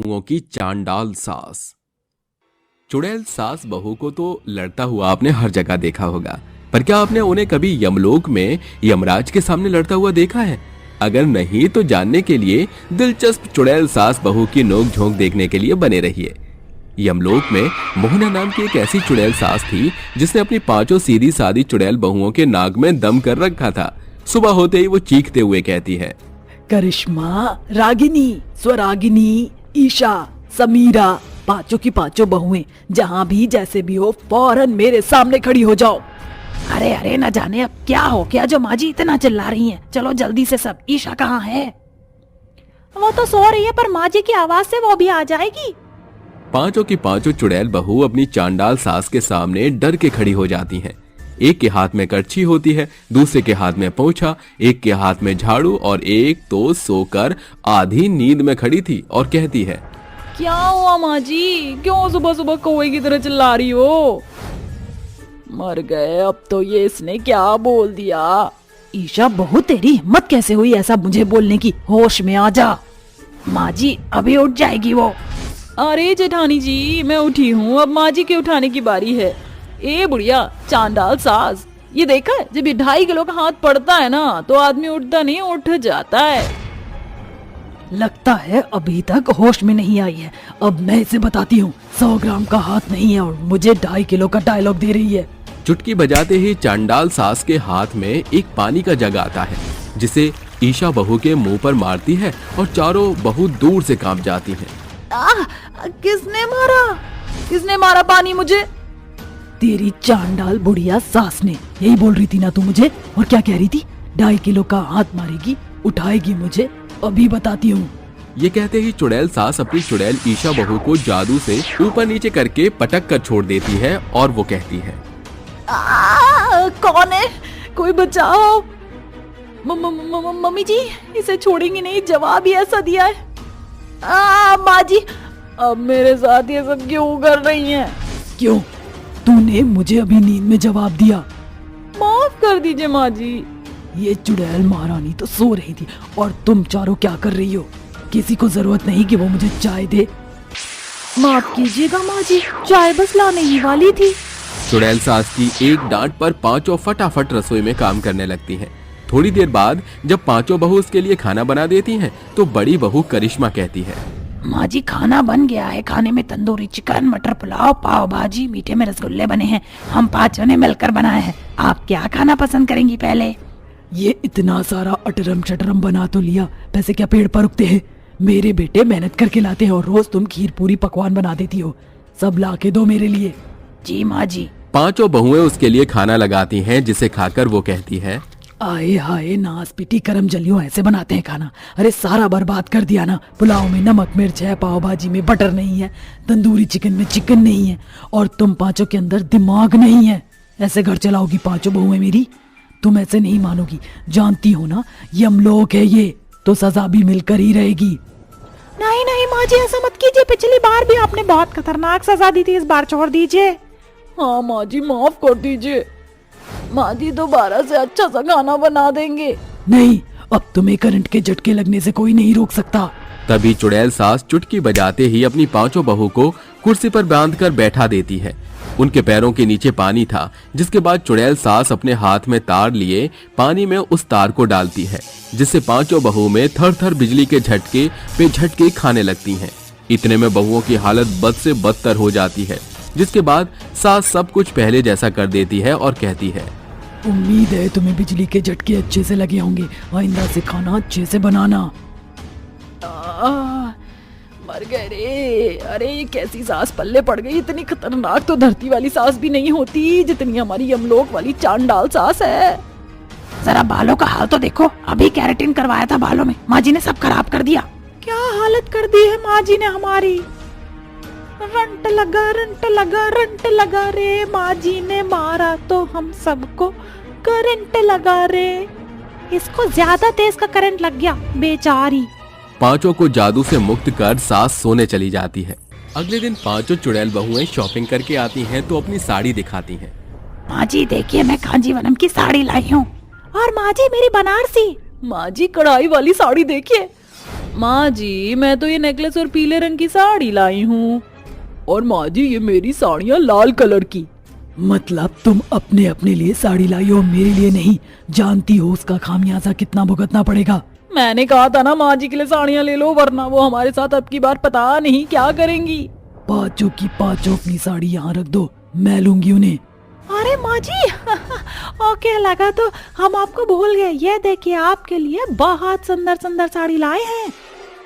बहुओं की चांडाल सास। चुड़ैल सास बहू को तो लड़ता हुआ आपने हर जगह देखा होगा, पर क्या आपने उन्हें कभी यमलोक में यमराज के सामने लड़ता हुआ देखा है? अगर नहीं तो जानने के लिए दिलचस्प चुड़ैल सास बहू की नोक झोंक देखने के लिए बने रहिए। यमलोक में मोहना नाम की एक ऐसी चुड़ैल सास थी जिसने अपनी 5 सीधी सादी चुड़ैल बहुओं के नाक में दम कर रखा था। सुबह होते ही वो चीखते हुए कहती है, करिश्मा, रागिनी, स्वरागिनी, ईशा, समीरा, 5 की 5 बहुएं जहाँ भी जैसे भी हो फौरन मेरे सामने खड़ी हो जाओ। अरे अरे, न जाने अब क्या हो गया जो माँ जी इतना चिल्ला रही हैं। चलो जल्दी से सब। ईशा कहाँ है? वो तो सो रही है, पर माँ जी की आवाज से वो भी आ जाएगी। 5 की 5 चुड़ैल बहू अपनी चांडाल सास के सामने डर के खड़ी हो जाती हैं। एक के हाथ में करछी होती है, दूसरे के हाथ में पोंछा, एक के हाथ में झाड़ू और एक तो सोकर आधी नींद में खड़ी थी और कहती है, क्या हुआ माँ जी, क्यों सुबह सुबह कौवे की तरह चिल्ला रही हो? मर गए अब तो ये इसने क्या बोल दिया। ईशा बहू, तेरी हिम्मत कैसे हुई ऐसा मुझे बोलने की? होश में आ जा। माँ जी अभी उठ जाएगी वो। अरे जेठानी जी, मैं उठी हूँ, अब माँ जी के उठाने की बारी है। ए बुढ़िया चांडाल सास, ये देखा है, जब ये 2.5 किलो का हाथ पड़ता है ना तो आदमी उठता नहीं, उठ जाता है। लगता है अभी तक होश में नहीं आई है। अब मैं इसे बताती हूँ, 100 ग्राम का हाथ नहीं है और मुझे 2.5 किलो का डायलॉग दे रही है। चुटकी बजाते ही चांडाल सास के हाथ में एक पानी का जग आता है, जिसे ईशा बहू के मुंह पर मारती है और चारों बहू दूर से कांप जाती हैं। किसने मारा? किसने मारा पानी मुझे? तेरी चांडाल बुढ़िया सास ने। यही बोल रही थी ना तू मुझे? और क्या कह रही थी? 2.5 किलो का हाथ मारेगी, उठाएगी मुझे, अभी बताती हूँ। ये कहते ही चुड़ैल सास अपनी चुड़ैल ईशा बहू को जादू से ऊपर नीचे करके पटक कर छोड़ देती है और वो कहती है, कौन है? कोई बचाओ। मम्मी जी, इसे छोड़ेंगी नहीं, जवाब ही ऐसा दिया है। माँ जी, अब मेरे साथ ये सब क्यों कर रही हैं? क्यों? तूने मुझे अभी नींद में जवाब दिया। माफ कर दीजिए माँ जी। ये चुड़ैल महारानी तो सो रही थी और तुम चारों क्या कर रही हो? किसी को जरूरत नहीं कि वो मुझे चाय दे। माफ कीजिएगा माँ जी, चाय बस लाने ही वाली थी। चुड़ैल सास की एक डांट पर 5 फटाफट रसोई में काम करने लगती हैं। थोड़ी देर बाद जब 5 बहू उसके लिए खाना बना देती हैं, तो बड़ी बहू करिश्मा कहती है, माँ जी खाना बन गया है। खाने में तंदूरी चिकन, मटर पुलाव, पाव भाजी, मीठे में रसगुल्ले बने हैं। हम 5 ने मिलकर बनाए हैं। आप क्या खाना पसंद करेंगी? पहले ये इतना सारा अटरम शटरम बना तो लिया, पैसे क्या पेड़ पर उगते हैं? मेरे बेटे मेहनत करके लाते हैं और रोज तुम खीर पूरी पकवान बना देती हो। सब ला के दो मेरे लिए। जी माँ जी। 5 बहुएं उसके लिए खाना लगाती हैं, जिसे खाकर वो कहती है, आए हाय नास पीटी करम जलियों, ऐसे बनाते हैं खाना? अरे सारा बर्बाद कर दिया ना। पुलाव में नमक मिर्च है, पाव भाजी में बटर नहीं है, तंदूरी चिकन में चिकन नहीं है, और तुम 5 के अंदर दिमाग नहीं है। ऐसे घर चलाओगी 5 बहुएं मेरी? तुम ऐसे नहीं मानोगी। जानती हो ना यमलोक है ये, तो सजा भी मिलकर ही रहेगी। नहीं नहीं माँ जी, ऐसा मत कीजिए। पिछली बार भी आपने बहुत खतरनाक सजा दी थी, इस बार छोड़ दीजिए। हाँ माँ जी, माफ कर दीजिए। माँ जी दोबारा से अच्छा सा खाना बना देंगे। नहीं, अब तुम्हें करंट के झटके लगने से कोई नहीं रोक सकता। तभी चुड़ैल सास चुटकी बजाते ही अपनी 5 बहू को कुर्सी पर बांधकर बैठा देती है। उनके पैरों के नीचे पानी था, जिसके बाद चुड़ैल सास अपने हाथ में तार लिए पानी में उस तार को डालती है, जिससे 5 बहू में थर थर बिजली के झटके पे झटके खाने लगती हैं। इतने में बहुओं की हालत बद से बदतर हो जाती है, जिसके बाद सास सब कुछ पहले जैसा कर देती है और कहती है, उम्मीद है तुम्हें बिजली के झटके अच्छे से लगे होंगे। आइंदा से खाना अच्छे से बनाना। मर गए रे। अरे ये कैसी सास पल्ले पड़ गई। इतनी खतरनाक तो धरती वाली सास भी नहीं होती जितनी हमारी यमलोक वाली चांडाल सास है। जरा बालों का हाल तो देखो। अभी कैरेटिन करवाया था बालों में, माँ जी ने सब खराब कर दिया। क्या हालत कर दी है माँ जी ने हमारी। रंट लगा रंट लगा रंट लगा रे, माँ जी ने मारा तो हम सबको करंट लगा रे। इसको ज्यादा तेज का करंट लग गया, बेचारी। 5 को जादू से मुक्त कर सास सोने चली जाती है। अगले दिन 5 चुड़ैल बहुएं शॉपिंग करके आती हैं तो अपनी साड़ी दिखाती हैं। माँ जी देखिए, मैं कांजीवरम की साड़ी लाई हूँ। और माँ जी मेरी बनारसी। माँ जी कढ़ाई वाली साड़ी देखिए। माँ जी मैं तो ये नेकलेस और पीले रंग की साड़ी लाई हूँ। और माँ जी ये मेरी साड़ियाँ लाल कलर की। मतलब तुम अपने अपने लिए साड़ी लाई हो, मेरे लिए नहीं। जानती हो उसका खामियाजा कितना भुगतना पड़ेगा। मैंने कहा था ना माँ जी के लिए साड़ियाँ ले लो, वरना वो हमारे साथ अब की बार पता नहीं क्या करेंगी। पाँचों की पाँचों अपनी साड़ी यहाँ रख दो, मैं लूंगी उन्हें। अरे माँ जी ओके लगा तो हम आपको भूल गए। ये देखिए आपके लिए बहुत सुंदर सुंदर साड़ी लाए हैं।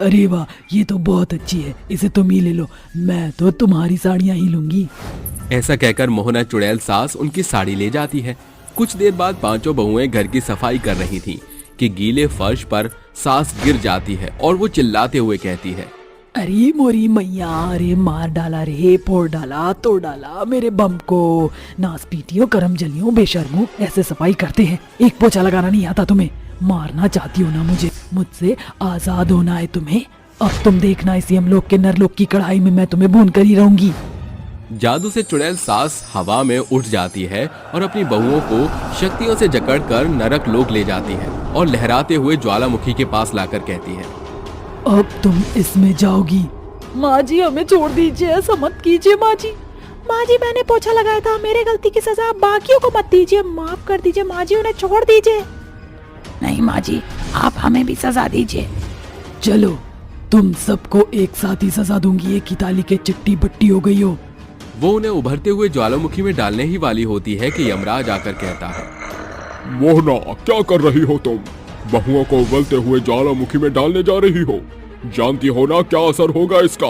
अरे वाह, ये तो बहुत अच्छी है, इसे तुम ही ले लो, मैं तो तुम्हारी साड़ियाँ ही लूंगी। ऐसा कहकर मोहना चुड़ैल सास उनकी साड़ी ले जाती है। कुछ देर बाद पांचों बहुएं घर की सफाई कर रही थीं कि गीले फर्श पर सास गिर जाती है और वो चिल्लाते हुए कहती है, अरे मोरी मैया, अरे मार डाला रे, फोड़ डाला, तोड़ डाला मेरे बम को। नास पीटियों, करम जलियों, बेशर्मों, ऐसे सफाई करते हैं? एक पोछा लगाना नहीं आता तुम्हें? मारना चाहती हो ना मुझे? मुझसे आजाद होना है तुम्हें? अब तुम देखना, इसी यमलोक के नरलोक की कढ़ाई में मैं तुम्हें भून कर ही रहूंगी। जादू से चुड़ैल सास हवा में उठ जाती है और अपनी बहुओं को शक्तियों से जकड़कर नरक लोक ले जाती है और लहराते हुए ज्वालामुखी के पास लाकर कहती है, अब तुम इसमें जाओगी। माँ जी हमें छोड़ दीजिए, ऐसा मत कीजिए माँ जी। माँ जी मैंने पोछा लगाया था, मेरे गलती की सजा आप बाकियों को मत दीजिए, माफ कर दीजिए माँ जी, उन्हें छोड़ दीजिए। नहीं माँ जी, आप हमें भी सजा दीजिए। चलो तुम सबको एक साथ ही सजा दूंगी, एक ही ताली के चिट्टी बट्टी हो गई हो। वो उन्हें उभरते हुए ज्वालामुखी में डालने ही वाली होती है कि यमराज आकर कहता है, मोहना क्या कर रही हो तुम? बहुओं को उबलते हुए ज्वालामुखी में डालने जा रही हो? जानती हो ना क्या असर होगा इसका?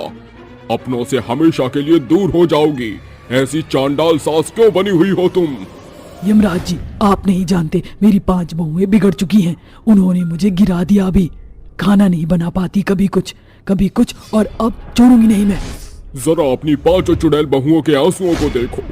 अपनों से हमेशा के लिए दूर हो जाओगी। ऐसी चांडाल सास क्यों बनी हुई हो तुम? यमराज जी, आप नहीं जानते, मेरी 5 बहुएं बिगड़ चुकी हैं। उन्होंने मुझे गिरा दिया, अभी खाना नहीं बना पाती, कभी कुछ, और अब छोड़ूंगी नहीं मैं। जरा अपनी 5 चुड़ैल बहुओं के आंसुओं को देखो।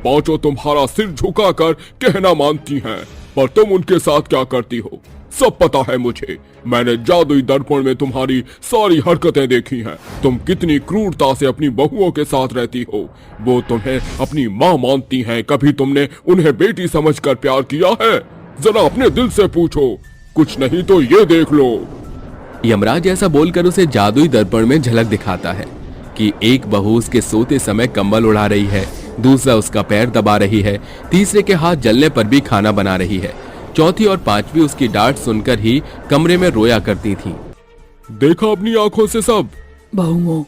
5 तुम्हारा सिर झुकाकर कहना मानती हैं, पर तुम उनके साथ क्या करती हो सब पता है मुझे। मैंने जादुई दर्पण में तुम्हारी सारी हरकतें देखी हैं। तुम कितनी क्रूरता से अपनी बहुओं के साथ रहती हो। वो तुम्हें अपनी माँ मानती हैं, कभी तुमने उन्हें बेटी समझकर प्यार किया है? जरा अपने दिल से पूछो, कुछ नहीं तो ये देख लो। यमराज ऐसा बोलकर उसे जादुई दर्पण में झलक दिखाता है कि एक बहू उसके सोते समय कंबल उड़ा रही है, दूसरा उसका पैर दबा रही है, तीसरे के हाथ जलने पर भी खाना बना रही है, चौथी और पांचवी उसकी डांट सुनकर ही कमरे में रोया करती थीं। देखा अपनी आंखों से सब। बहुओं,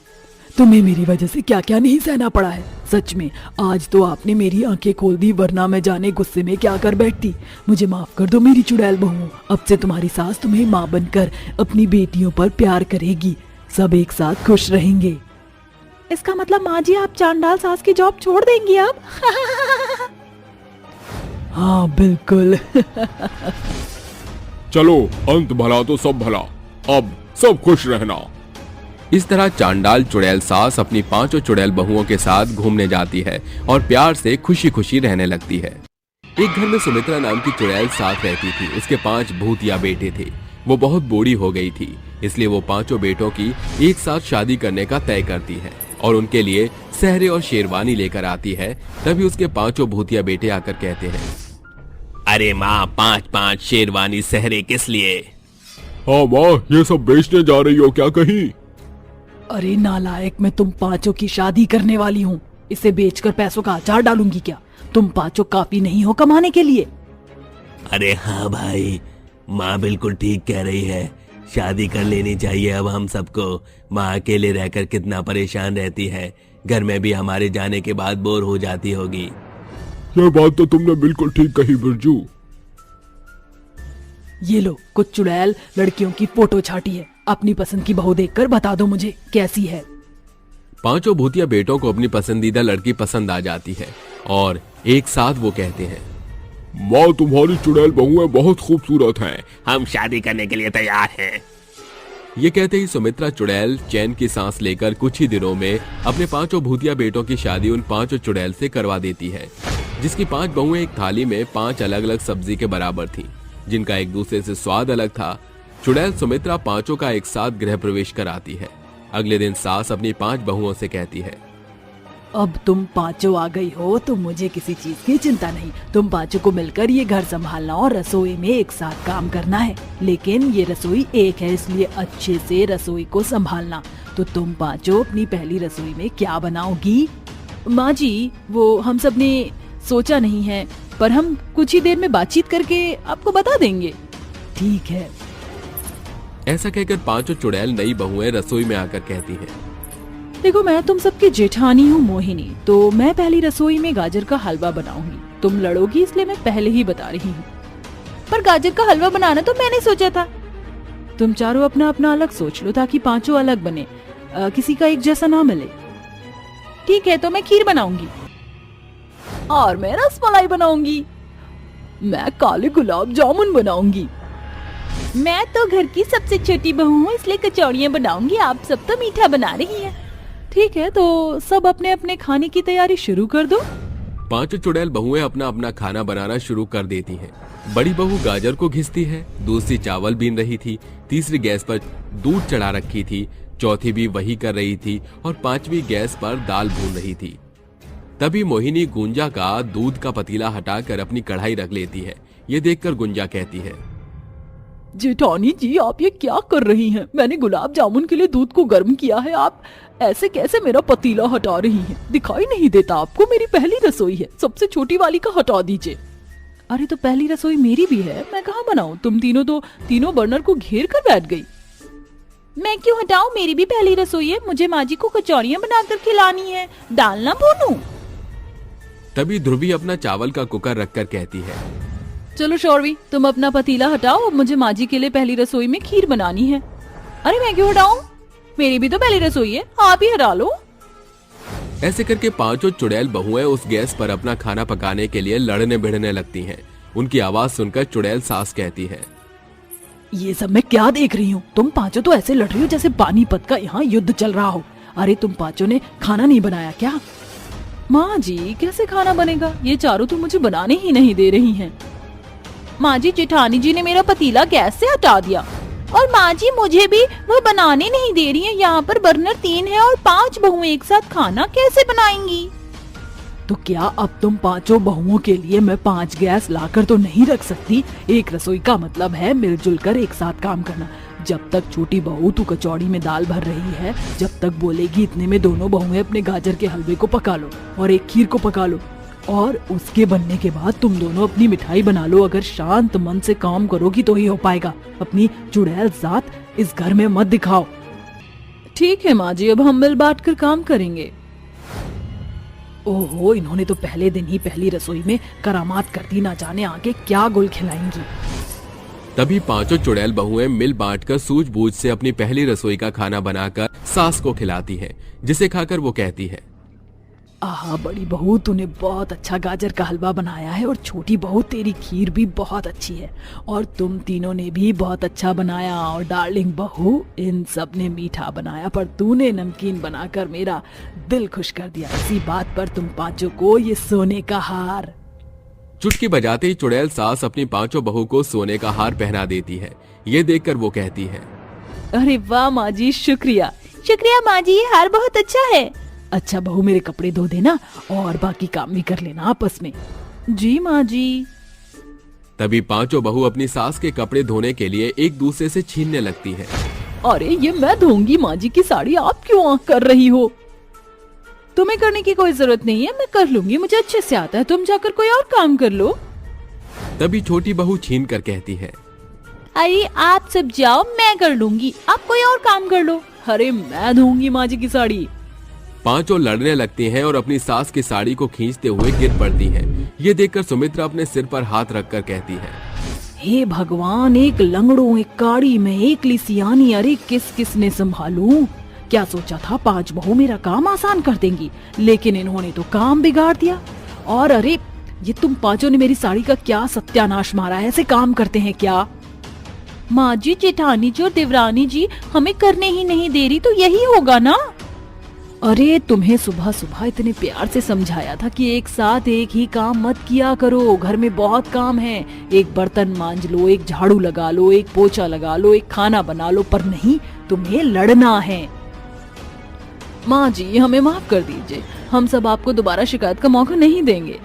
तुम्हें मेरी वजह से क्या क्या नहीं सहना पड़ा है। सच में आज तो आपने मेरी आंखें खोल दी, वरना मैं जाने गुस्से में क्या कर बैठती। मुझे माफ कर दो मेरी चुड़ैल बहुओं। अब से तुम्हारी सास तुम्हें माँ बनकर अपनी बेटियों पर प्यार करेगी, सब एक साथ खुश रहेंगे। इसका मतलब माँ जी आप चांडाल सास की जॉब छोड़ देंगी अब? हाँ बिल्कुल। चलो, अंत भला तो सब भला, अब सब खुश रहना। इस तरह चांडाल चुड़ैल सास अपनी 5 चुड़ैल बहुओं के साथ घूमने जाती है और प्यार से खुशी खुशी रहने लगती है। एक घर में सुमित्रा नाम की चुड़ैल साथ रहती थी। उसके 5 भूतिया बेटे थे। वो बहुत बूढ़ी हो गई थी, इसलिए वो 5 बेटों की एक साथ शादी करने का तय करती है और उनके लिए सहरे और शेरवानी लेकर आती है। तभी उसके 5 भूतिया बेटे आकर कहते हैं, अरे माँ, 5-5 शेरवानी सहरे किस लिए? हाँ माँ, ये सब बेचने जा रही हो क्या कहीं? अरे नालायक, मैं तुम 5 की शादी करने वाली हूँ। इसे बेचकर पैसों का अचार डालूंगी क्या? तुम 5 काफी नहीं हो कमाने के लिए? अरे हाँ भाई, माँ बिल्कुल ठीक कह रही है, शादी कर लेनी चाहिए अब हम सबको। माँ अकेले रहकर कितना परेशान रहती है, घर में भी हमारे जाने के बाद बोर हो जाती होगी। ये बात तो तुमने बिल्कुल ठीक कही बिरजू। ये लो, कुछ चुड़ैल लड़कियों की फोटो छाटी है। अपनी पसंद की बहू देखकर बता दो मुझे कैसी है। 5 भूतिया बेटों को अपनी पसंदीदा लड़की पसंद आ जाती है और एक साथ वो कहते हैं, माँ तुम्हारी चुड़ैल बहुएं बहुत खूबसूरत हैं, हम शादी करने के लिए तैयार हैं। ये कहते ही सुमित्रा चुड़ैल चैन की सांस लेकर कुछ ही दिनों में अपने 5 भूतिया बेटों की शादी उन 5 चुड़ैल से करवा देती है, जिसकी 5 बहुएं एक थाली में 5 अलग अलग सब्जी के बराबर थीं, जिनका एक दूसरे से स्वाद अलग था। चुड़ैल सुमित्रा 5 का एक साथ गृह प्रवेश कराती है। अगले दिन सास अपनी 5 बहुओं से कहती है, अब तुम पांचों आ गई हो तो मुझे किसी चीज की चिंता नहीं। तुम पांचों को मिलकर ये घर संभालना और रसोई में एक साथ काम करना है। लेकिन ये रसोई एक है, इसलिए अच्छे से रसोई को संभालना। तो तुम पांचों अपनी पहली रसोई में क्या बनाओगी? माँ जी, वो हम सब ने सोचा नहीं है, पर हम कुछ ही देर में बातचीत करके आपको बता देंगे। ठीक है। ऐसा कहकर पांचों चुड़ैल नई बहुएं रसोई में आकर कहती हैं, देखो, मैं तुम सबकी जेठानी हूँ मोहिनी, तो मैं पहली रसोई में गाजर का हलवा बनाऊंगी। तुम लड़ोगी इसलिए मैं पहले ही बता रही हूँ। पर गाजर का हलवा बनाना तो मैंने सोचा था। तुम चारों अपना अपना अलग सोच लो ताकि पांचों अलग बने, किसी का एक जैसा ना मिले। ठीक है, तो मैं खीर बनाऊंगी और मैं रसमलाई बनाऊंगी। मैं काले गुलाब जामुन बनाऊंगी। मैं तो घर की सबसे छोटी बहू हूँ, इसलिए कचौड़ियाँ बनाऊंगी। आप सब तो मीठा बना रही हैं। ठीक है, तो सब अपने अपने खाने की तैयारी शुरू कर दो। पांचों चुड़ैल बहुएं अपना अपना खाना बनाना शुरू कर देती हैं। बड़ी बहू गाजर को घिसती है, दूसरी चावल बीन रही थी, तीसरी गैस पर दूध चढ़ा रखी थी, चौथी भी वही कर रही थी और पांचवी गैस पर दाल भून रही थी। तभी मोहिनी गुंजा का दूध का पतीला हटाकर अपनी कढ़ाई रख लेती है। ये देखकर गुंजा कहती है, जेठानी जी, आप ये क्या कर रही हैं? मैंने गुलाब जामुन के लिए दूध को गर्म किया है, आप ऐसे कैसे मेरा पतीला हटा रही हैं? दिखाई नहीं देता आपको? मेरी पहली रसोई है, सबसे छोटी वाली का हटा दीजिए। अरे तो पहली रसोई मेरी भी है, मैं कहाँ बनाऊं? तुम तीनों बर्नर को घेर कर बैठ गई। मैं क्यों हटाऊं? मेरी भी पहली रसोई है। मुझे माँ जी को कचौड़ियाँ बनाकर खिलानी है, दाल ना भूनूं। तभी ध्रुवी अपना चावल का कुकर रखकर कहती है, चलो शौरवी, तुम अपना पतीला हटाओ, अब मुझे माँ जी के लिए पहली रसोई में खीर बनानी है। अरे मैं क्यों हटाऊं? मेरी भी तो पहली रसोई है, आप ही हटा लो। ऐसे करके पांचों चुड़ैल बहुएं उस गैस पर अपना खाना पकाने के लिए लड़ने भिड़ने लगती हैं। उनकी आवाज सुनकर चुड़ैल सास कहती है, ये सब मैं क्या देख रही हूँ? तुम पांचों तो ऐसे लड़ रही हो जैसे पानीपत का यहाँ युद्ध चल रहा हो। अरे तुम पांचों ने खाना नहीं बनाया क्या? माँ जी, कैसे खाना बनेगा? ये चारों तो मुझे बनाने ही नहीं दे रही हैं। माँ जी, जेठानी जी ने मेरा पतीला गैस से हटा दिया। और माँ जी, मुझे भी वो बनाने नहीं दे रही है। यहाँ पर बर्नर 3 है और 5 बहुएं एक साथ खाना कैसे बनाएंगी? तो क्या अब तुम पांचों बहुओं के लिए मैं 5 गैस लाकर तो नहीं रख सकती? एक रसोई का मतलब है मिलजुल कर एक साथ काम करना। जब तक छोटी बहू तू कचौड़ी में दाल भर रही है, जब तक बोलेगी इतने में दोनों बहुएं अपने गाजर के हलवे को पका लो और एक खीर को पका लो, और उसके बनने के बाद तुम दोनों अपनी मिठाई बना लो। अगर शांत मन से काम करोगी तो ही हो पाएगा। अपनी चुड़ैल जात इस घर में मत दिखाओ। ठीक है माँ जी, अब हम मिल बांट कर काम करेंगे। ओहो, इन्होंने तो पहले दिन ही पहली रसोई में करामात कर दी, ना जाने आगे क्या गुल खिलाएंगी। तभी पांचों चुड़ैल बहुएं मिल बांटकर सूझबूझ से अपनी पहली रसोई का खाना बनाकर सास को खिलाती हैं, जिसे खाकर वो कहती है, आहा बड़ी बहू, तूने बहुत अच्छा गाजर का हलवा बनाया है, और छोटी बहू तेरी खीर भी बहुत अच्छी है, और तुम तीनों ने भी बहुत अच्छा बनाया, और डार्लिंग बहू इन सब ने मीठा बनाया, पर तूने नमकीन बनाकर मेरा दिल खुश कर दिया। इसी बात पर तुम पांचों को ये सोने का हार। चुटकी बजाते ही चुड़ैल सास अपनी पांचों बहू को सोने का हार पहना देती है। ये देखकर वो कहती है, अरे वाह माँ जी, शुक्रिया शुक्रिया माँ जी, ये हार बहुत अच्छा है। अच्छा बहू, मेरे कपड़े धो देना और बाकी काम भी कर लेना आपस में। जी माँ जी। तभी पांचों बहू अपनी सास के कपड़े धोने के लिए एक दूसरे से छीनने लगती हैं। अरे ये मैं धोऊंगी, माँ जी की साड़ी आप क्यों आंख कर रही हो? तुम्हें करने की कोई जरूरत नहीं है, मैं कर लूंगी, मुझे अच्छे से आता है, तुम जाकर कोई और काम कर लो। तभी छोटी बहू छीन कर कहती है, अरे आप सब जाओ, मैं कर लूंगी, आप कोई और काम कर लो। अरे मैं धोऊंगी माँ जी की साड़ी। पांचों लड़ने लगती हैं और अपनी सास की साड़ी को खींचते हुए गिर पड़ती हैं। ये देखकर सुमित्रा अपने सिर पर हाथ रखकर कहती है, हे भगवान, एक लंगड़ों, एक काड़ी में, एक लिसियानी, अरे किस किस ने संभालूं? क्या सोचा था 5 बहू मेरा काम आसान कर देंगी, लेकिन इन्होंने तो काम बिगाड़ दिया। और अरे ये तुम पांचों ने मेरी साड़ी का क्या सत्यानाश मारा है, ऐसे काम करते हैं क्या? माँ जी, जेठानी जी और देवरानी जी हमें करने ही नहीं दे रही, तो यही होगा ना? अरे तुम्हें सुबह सुबह इतने प्यार से समझाया था कि एक साथ एक ही काम मत किया करो, घर में बहुत काम है, एक बर्तन मांज लो, एक झाड़ू लगा लो, एक पोछा लगा लो, एक खाना बना लो, पर नहीं, तुम्हें लड़ना है। माँ जी हमें माफ कर दीजिए, हम सब आपको दोबारा शिकायत का मौका नहीं देंगे।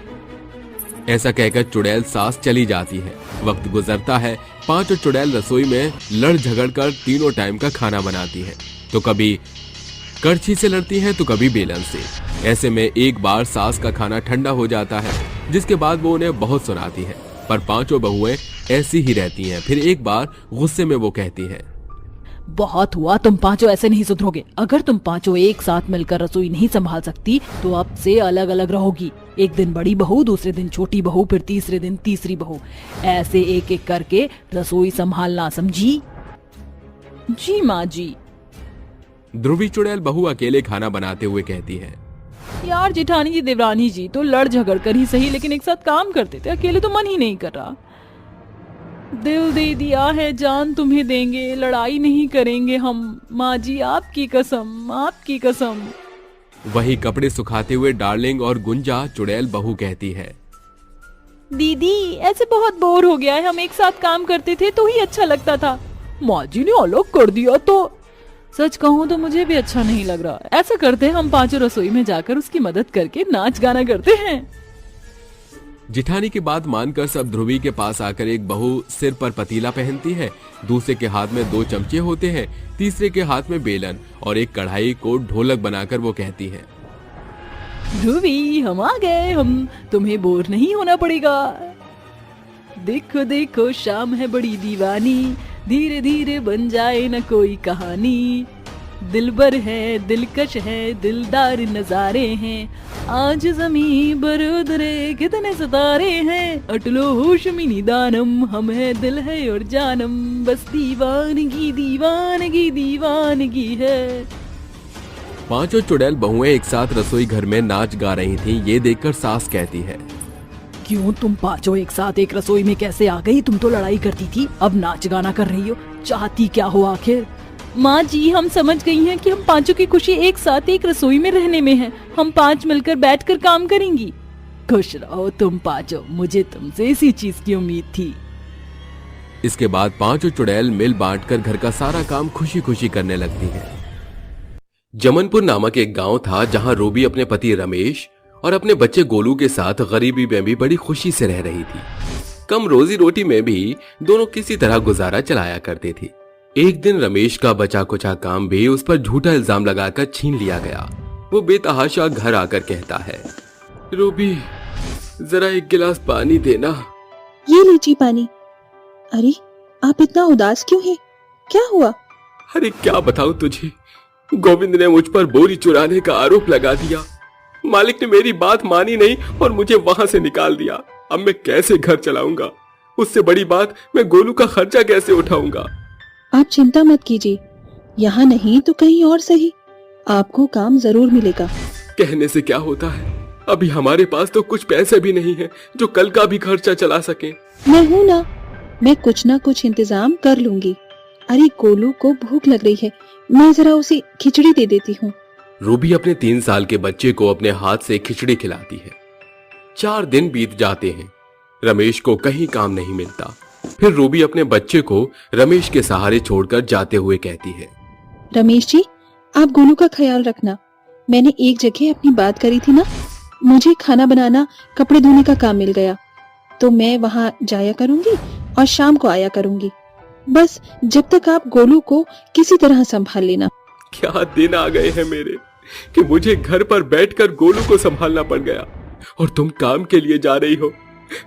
ऐसा कहकर चुड़ैल सास चली जाती है। वक्त गुजरता है, पांचों चुड़ैल रसोई में लड़ झगड़ कर तीनों टाइम का खाना बनाती है। तो कभी करछी से लड़ती है तो कभी बेलन से। ऐसे में एक बार सास का खाना ठंडा हो जाता है, जिसके बाद वो उन्हें बहुत सुनाती है, पर पांचों बहुएं ऐसी ही रहती हैं। फिर एक बार गुस्से में वो कहती हैं, बहुत हुआ, तुम पांचों ऐसे नहीं सुधरोगे। अगर तुम पांचों एक साथ मिलकर रसोई नहीं संभाल सकती तो अब से अलग अलग रहोगी। एक दिन बड़ी बहू, दूसरे दिन छोटी बहू, फिर तीसरे दिन तीसरी बहू, ऐसे एक एक करके रसोई संभालना, समझी? जी माँ जी। ध्रुवी चुड़ैल बहू अकेले खाना बनाते हुए कहती है, यार जेठानी जी, देवरानी जी तो लड़ झगड़ कर ही सही, लेकिन एक साथ काम करते थे, अकेले तो मन ही नहीं कर रहा। दिल दे दिया है, जान तुम्हें देंगे, लड़ाई नहीं करेंगे हम। माँ जी आपकी कसम, आपकी कसम। वही कपड़े सुखाते हुए डार्लिंग और गुंजा चुड़ैल बहू कहती है, दीदी ऐसे बहुत बोर हो गया है, हम एक साथ काम करते थे तो ही अच्छा लगता था, माँ जी ने अलग कर दिया तो। सच कहूँ तो मुझे भी अच्छा नहीं लग रहा। ऐसा करते हैं, हम पांचों रसोई में जाकर उसकी मदद करके नाच गाना करते हैं। जिठानी की बात मानकर सब ध्रुवी के पास आकर एक बहू सिर पर पतीला पहनती है, दूसरे के हाथ में 2 चमचे होते हैं, तीसरे के हाथ में बेलन और एक कढ़ाई को ढोलक बनाकर वो कहती है, ध्रुवी हम आ गए, हम तुम्हें बोर नहीं होना पड़ेगा। देखो देखो शाम है बड़ी दीवानी, धीरे धीरे बन जाए न कोई कहानी। दिलबर है, दिलकश है, दिलदार नजारे हैं, आज जमीन पर उतरे कितने सितारे हैं। अटलो होश में निदानम, हम है दिल है और जानम, बस दीवानगी दीवानगी दीवानगी है। पांचों चुड़ैल बहुएं एक साथ रसोई घर में नाच गा रही थीं। ये देखकर सास कहती है, क्यों तुम पांचों एक साथ एक रसोई में कैसे आ गई? तुम तो लड़ाई करती थी, अब नाच गाना कर रही हो, चाहती क्या हो आखिर? माँ जी हम समझ गई हैं कि हम पांचों की खुशी एक साथ एक रसोई में रहने में है। हम 5 मिलकर बैठकर काम करेंगी। खुश रहो तुम पांचों, मुझे तुमसे इसी चीज की उम्मीद थी। इसके बाद पांचों चुड़ैल मिल बांटकर घर का सारा काम खुशी खुशी करने लगती हैं। जमनपुर नामक एक गांव था, जहां रूबी अपने पति रमेश और अपने बच्चे गोलू के साथ गरीबी में भी बड़ी खुशी से रह रही थी। कम रोजी रोटी में भी दोनों किसी तरह गुजारा चलाया करती थी। एक दिन रमेश का बचा कुचा काम भी उस पर झूठा इल्जाम लगाकर छीन लिया गया। वो बेतहाशा घर आकर कहता है, रूबी जरा एक गिलास पानी देना। ये लीजिए पानी। अरे आप इतना उदास क्यों हैं? क्या हुआ? अरे क्या बताऊं तुझे, गोविंद ने मुझ पर बोरी चुराने का आरोप लगा दिया। मालिक ने मेरी बात मानी नहीं और मुझे वहां से निकाल दिया। अब मैं कैसे घर चलाऊंगा? उससे बड़ी बात, मैं गोलू का खर्चा कैसे उठाऊंगा? आप चिंता मत कीजिए, यहाँ नहीं तो कहीं और सही, आपको काम जरूर मिलेगा। कहने से क्या होता है, अभी हमारे पास तो कुछ पैसे भी नहीं है जो कल का भी खर्चा चला सके। मैं हूँ ना, मैं कुछ ना कुछ इंतजाम कर लूंगी। अरे गोलू को भूख लग रही है, मैं जरा उसे खिचड़ी दे देती हूँ। रूबी अपने 3 साल के बच्चे को अपने हाथ से खिचड़ी खिलाती है। 4 दिन बीत जाते हैं, रमेश को कहीं काम नहीं मिलता। फिर रूबी अपने बच्चे को रमेश के सहारे छोड़कर जाते हुए कहती है, रमेश जी आप गोलू का ख्याल रखना। मैंने एक जगह अपनी बात करी थी ना, मुझे खाना बनाना, कपड़े धोने का काम मिल गया, तो मैं वहाँ जाया करूंगी और शाम को आया करूंगी। बस जब तक आप गोलू को किसी तरह संभाल लेना। क्या दिन आ गए हैं मेरे कि मुझे घर पर बैठकर गोलू को संभालना पड़ गया और तुम काम के लिए जा रही हो।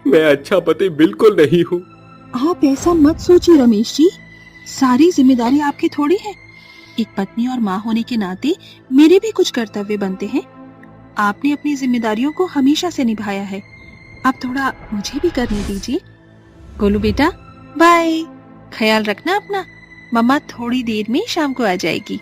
मैं अच्छा पति बिल्कुल नहीं हूँ। आप ऐसा मत सोचिए रमेश जी, सारी जिम्मेदारी आपकी थोड़ी है। एक पत्नी और माँ होने के नाते मेरे भी कुछ कर्तव्य बनते हैं। आपने अपनी जिम्मेदारियों को हमेशा से निभाया है, अब थोड़ा मुझे भी करने दीजिए। गोलू बेटा बाय, ख्याल रखना अपना। मम्मा थोड़ी देर में शाम को आ जाएगी।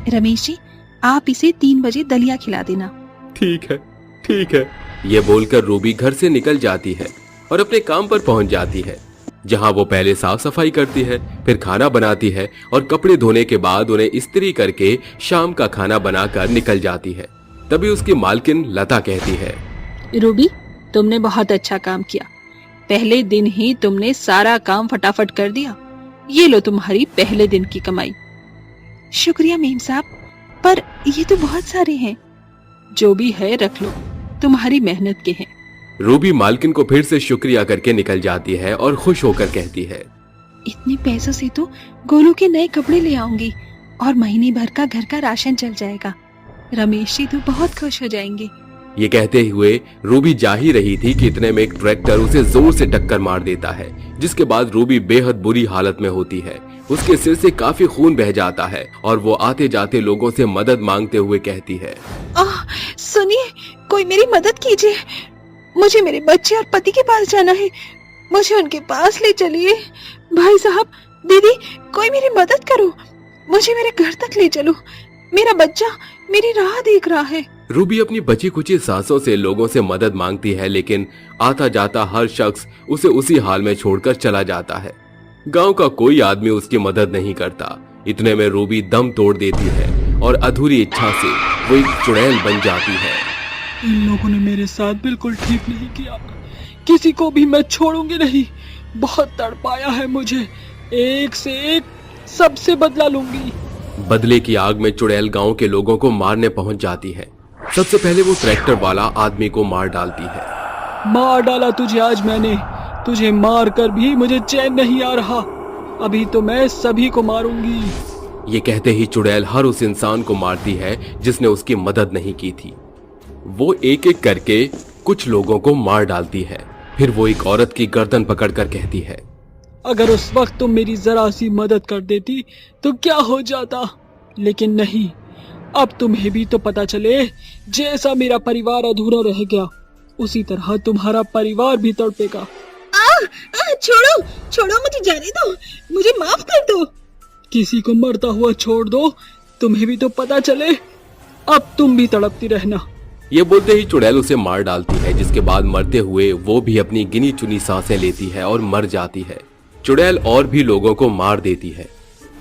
रमेश जी आप इसे 3 बजे दलिया खिला देना। ठीक है, ठीक है। ये बोलकर रूबी घर से निकल जाती है और अपने काम पर पहुंच जाती है, जहां वो पहले साफ सफाई करती है, फिर खाना बनाती है और कपड़े धोने के बाद उन्हें इस्त्री करके शाम का खाना बनाकर निकल जाती है। तभी उसकी मालकिन लता कहती है, रूबी तुमने बहुत अच्छा काम किया, पहले दिन ही तुमने सारा काम फटाफट कर दिया। ये लो तुम्हारी पहले दिन की कमाई। शुक्रिया मेम साहब, पर ये तो बहुत सारे हैं। जो भी है रख लो, तुम्हारी मेहनत के हैं। रूबी मालकिन को फिर से शुक्रिया करके निकल जाती है और खुश होकर कहती है, इतने पैसों से तो गोलू के नए कपड़े ले आऊंगी और महीने भर का घर का राशन चल जाएगा। रमेश जी तो बहुत खुश हो जाएंगे। ये कहते हुए रूबी जा ही रही थी कि इतने में एक ट्रैक्टर उसे जोर से टक्कर मार देता है, जिसके बाद रूबी बेहद बुरी हालत में होती है। उसके सिर से काफी खून बह जाता है और वो आते जाते लोगों से मदद मांगते हुए कहती है, सुनिए, कोई मेरी मदद कीजिए। मुझे मेरे बच्चे और पति के पास जाना है, मुझे उनके पास ले चलिए। भाई साहब, दीदी, कोई मेरी मदद करो, मुझे मेरे घर तक ले चलो। मेरा बच्चा मेरी राह देख रहा है। रूबी अपनी बची कुची सांसों से लोगों से मदद मांगती है, लेकिन आता जाता हर शख्स उसे उसी हाल में छोड़कर चला जाता है। गांव का कोई आदमी उसकी मदद नहीं करता। इतने में रूबी दम तोड़ देती है और अधूरी इच्छा से वो एक चुड़ैल बन जाती है। इन लोगों ने मेरे साथ बिल्कुल ठीक नहीं किया, किसी को भी मैं छोड़ूंगी नहीं। बहुत तड़पाया है मुझे, एक से एक सबसे बदला लूंगी। बदले की आग में चुड़ैल गांव के लोगों को मारने पहुंच जाती है। सबसे पहले वो ट्रैक्टर वाला आदमी को मार डालती है। मार डाला तुझे आज मैंने, तुझे मार कर भी मुझे चैन नहीं आ रहा। अभी तो मैं सभी को मारूंगी। ये कहते ही चुड़ैल हर उस इंसान को मारती है जिसने उसकी मदद नहीं की थी। वो एक एक करके कुछ लोगों को मार डालती है। फिर वो एक औरत की गर्दन पकड़कर कहती है, अगर उस वक्त तुम मेरी जरा सी मदद कर देती तो क्या हो जाता, लेकिन नहीं। अब तुम्हें भी तो पता चले, जैसा मेरा परिवार अधूरा रह गया उसी तरह तुम्हारा परिवार भी तड़पेगा। छोड़ो छोड़ो, मुझे जाने दो, मुझे माफ कर दो। किसी को मरता हुआ छोड़ दो, तुम्हें भी तो पता चले। अब तुम भी तड़पती रहना। ये बोलते ही चुड़ैल उसे मार डालती है, जिसके बाद मरते हुए वो भी अपनी गिनी चुनी सांसें लेती है और मर जाती है। चुड़ैल और भी लोगों को मार देती है।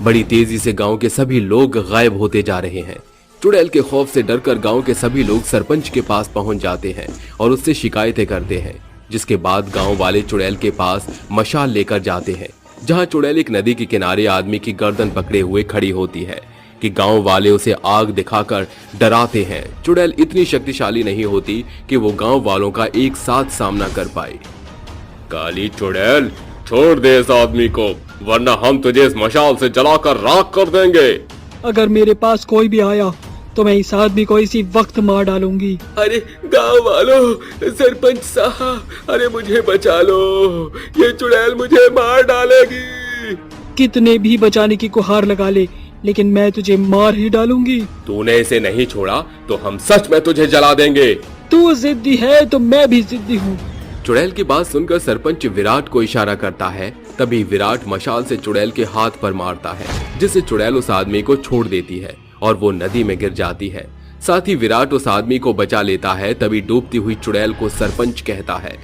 बड़ी तेजी से गांव के सभी लोग गायब होते जा रहे हैं। चुड़ैल के खौफ से डरकर गांव के सभी लोग सरपंच के पास पहुंच जाते हैं और उससे शिकायतें करते हैं, जिसके बाद गांव वाले चुड़ैल के पास मशाल लेकर जाते हैं, जहां चुड़ैल एक नदी के किनारे आदमी की गर्दन पकड़े हुए खड़ी होती है कि गांव वाले उसे आग दिखाकर डराते हैं। चुड़ैल इतनी शक्तिशाली नहीं होती कि वो गांव वालों का एक साथ सामना कर पाए। काली चुड़ैल, छोड़ दे इस आदमी को, वरना हम तुझे इस मशाल से जलाकर राख कर देंगे। अगर मेरे पास कोई भी आया तो मैं इस आदमी को इसी वक्त मार डालूंगी। अरे गांव वालों, सरपंच साहब, अरे मुझे बचा लो, ये चुड़ैल मुझे मार डालेगी। कितने भी बचाने की गुहार लगा ले, लेकिन मैं तुझे मार ही डालूंगी। तूने इसे नहीं छोड़ा तो हम सच में तुझे जला देंगे। तू जिद्दी है तो मैं भी जिद्दी हूँ। चुड़ैल की बात सुनकर सरपंच विराट को इशारा करता है। तभी विराट मशाल से चुड़ैल के हाथ पर मारता है, जिससे चुड़ैल उस आदमी को छोड़ देती है और वो नदी में गिर जाती है। साथ ही विराट उस आदमी को बचा लेता है। तभी डूबती हुई चुड़ैल को सरपंच कहता है,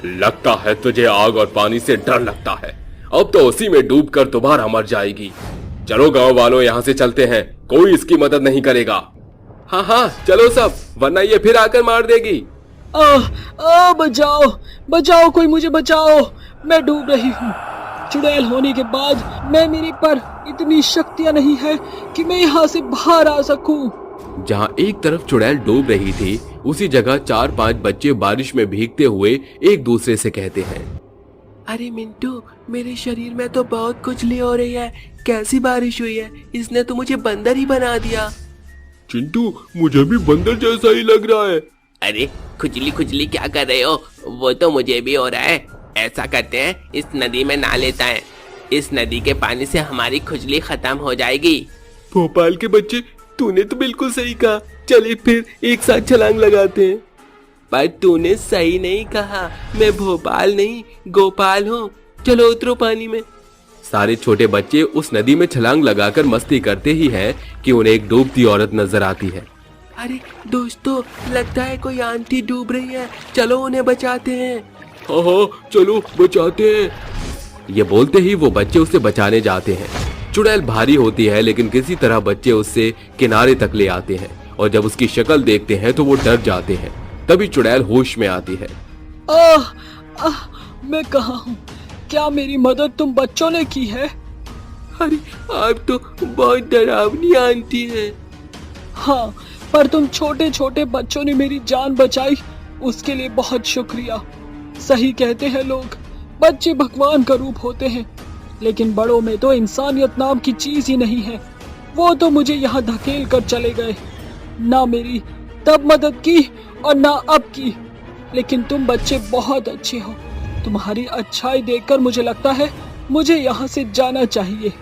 लगता है तुझे आग और पानी से डर लगता है, अब तो उसी में डूबकर दोबारा मर जाएगी। चलो गांव वालों, यहाँ से चलते हैं, कोई इसकी मदद नहीं करेगा। हाँ हाँ चलो सब, वरना ये फिर आकर मार देगी। बचाओ बचाओ, कोई मुझे बचाओ, मैं डूब रही हूँ। चुड़ैल होने के बाद मैं मेरे पर इतनी शक्तियाँ नहीं है कि मैं यहाँ से बाहर आ सकूं। जहाँ एक तरफ चुड़ैल डूब रही थी, उसी जगह 4-5 बच्चे बारिश में भीगते हुए एक दूसरे से कहते हैं, अरे मिंटू, मेरे शरीर में तो बहुत खुजली हो रही है। कैसी बारिश हुई है, इसने तो मुझे बंदर ही बना दिया। चिंटू, मुझे भी बंदर जैसा ही लग रहा है। अरे खुजली खुजली क्या कर रहे हो, वो तो मुझे भी हो रहा है। ऐसा करते हैं, इस नदी में नहा लेता है, इस नदी के पानी से हमारी खुजली खत्म हो जाएगी। भोपाल के बच्चे, तूने तो बिल्कुल सही कहा, चलिए फिर एक साथ छलांग लगाते हैं। पर तूने सही नहीं कहा, मैं भोपाल नहीं गोपाल हूँ। चलो उतरो पानी में। सारे छोटे बच्चे उस नदी में छलांग लगाकर मस्ती करते ही हैं कि उन्हें एक डूबती औरत नजर आती है। अरे दोस्तों, लगता है कोई आंटी डूब रही है, चलो उन्हें बचाते हैं। हाँ चलो बचाते हैं। ये बोलते ही वो बच्चे उसे बचाने जाते हैं। चुड़ैल भारी होती है, लेकिन किसी तरह बच्चे उससे किनारे तक ले आते हैं और जब उसकी शक्ल देखते हैं तो वो डर जाते हैं। तभी चुड़ैल होश में आती है। मैं कहाँ हूँ? क्या मेरी मदद तुम बच्चों ने की है? अरे आप तो बहुत डरावनी आंटी हैं। हाँ, पर तुम छोटे छोटे बच्चों ने मेरी जान बचाई, उसके लिए बहुत शुक्रिया। सही कहते हैं लोग, बच्चे भगवान का रूप होते हैं, लेकिन बड़ों में तो इंसानियत नाम की चीज ही नहीं है। वो तो मुझे यहाँ धकेल कर चले गए, ना मेरी तब मदद की और ना अब की। लेकिन तुम बच्चे बहुत अच्छे हो, तुम्हारी अच्छाई देखकर मुझे लगता है मुझे यहाँ से जाना चाहिए।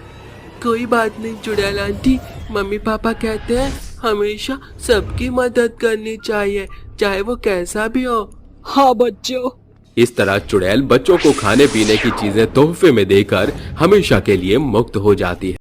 कोई बात नहीं चुड़ैल आंटी, मम्मी पापा कहते हैं हमेशा सबकी मदद करनी चाहिए, चाहे वो कैसा भी हो। हाँ बच्चों। इस तरह चुड़ैल बच्चों को खाने पीने की चीजें तोहफे में देकर हमेशा के लिए मुक्त हो जाती है।